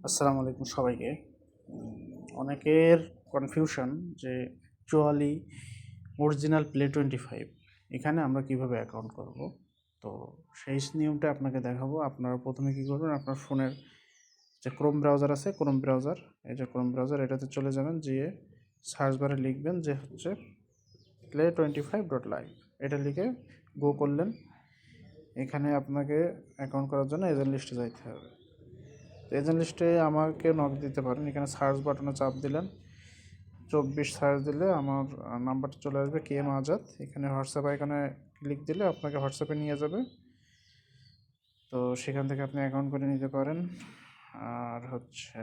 আসসালামু আলাইকুম সবাইকে। অনেকের কনফিউশন যে অ্যাকচুয়ালি অরিজিনাল Play25 এখানে আমরা কিভাবে অ্যাকাউন্ট করব। তো সেই নিয়মটা আপনাকে দেখাবো। আপনারা প্রথমে কী করবেন, আপনার ফোনের যে ক্রোম ব্রাউজার আছে, ক্রোম ব্রাউজার, এই যে ক্রোম ব্রাউজার, এটাতে চলে যাবেন, গিয়ে সার্চ বারে লিখবেন যে হচ্ছে play25.live, এটা লিখে গো করলেন। এখানে আপনাকে অ্যাকাউন্ট করার জন্য এজেন্ট লিস্টে যাইতে হবে। এজেন্ট লিস্টে আমাকে নক দিতে পারেন। এখানে সার্চ বাটনে চাপ দিলেন, 24 সার্চ দিলে আমার নাম্বারটা চলে আসবে, KM আজাদ। এখানে হোয়াটসঅ্যাপ আইকনে ক্লিক দিলে আপনাকে হোয়াটসঅ্যাপে নিয়ে যাবে। তো সেখান থেকে আপনি অ্যাকাউন্ট করে নিতে পারেন। আর হচ্ছে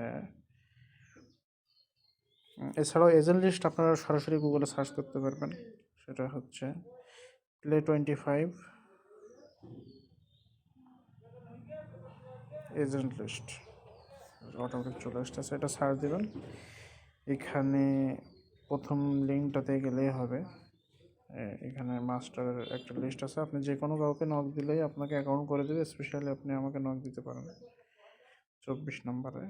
এছাড়াও এজেন্ট লিস্ট আপনারা সরাসরি গুগলে সার্চ করতে পারবেন। সেটা হচ্ছে Play25 এজেন্ট লিস্ট, অটোমেটিক চলে আসতেছে, এটা সার্চ দেবেন। এখানে প্রথম লিঙ্কটাতে গেলেই হবে। এখানে মাস্টারের একটা লিস্ট আছে, আপনি যে কোনো কাউকে নক দিলেই আপনাকে অ্যাকাউন্ট করে দেবে। স্পেশালি আপনি আমাকে নক দিতে পারেন 24 নম্বরে,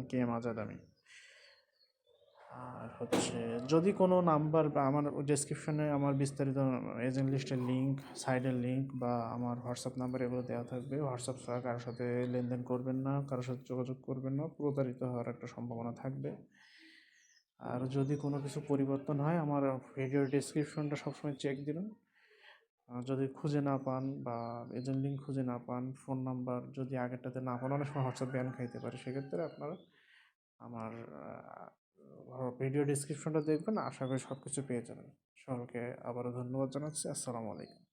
KM আজাদ আমি। আর হচ্ছে যদি কোনো নাম্বার বা আমার ডেসক্রিপশনে আমার বিস্তারিত এজেন্ট লিস্টের লিঙ্ক, সাইডের লিঙ্ক বা আমার হোয়াটসঅ্যাপ নাম্বার এগুলো দেওয়া থাকবে। হোয়াটসঅ্যাপ ছাড়া কারোর সাথে লেনদেন করবেন না, কারোর সাথে যোগাযোগ করবেন না, প্রতারিত হওয়ার একটা সম্ভাবনা থাকবে। আর যদি কোনো কিছু পরিবর্তন হয়, আমার ভিডিও ডেসক্রিপশনটা সবসময় চেক দিবেন। যদি খুঁজে না পান বা এজেন্ট লিঙ্ক খুঁজে না পান, ফোন নাম্বার যদি আগেরটাতে না পান, অনেক সময় হোয়াটসঅ্যাপ ব্যান খাইতে পারে। সেক্ষেত্রে আপনারা আমার ভিডিও ডেসক্রিপশনটা দেখবেন, আশা করি সব কিছু পেয়ে যাবেন। সবাইকে আবারও ধন্যবাদ জানাচ্ছি। আসসালামু আলাইকুম।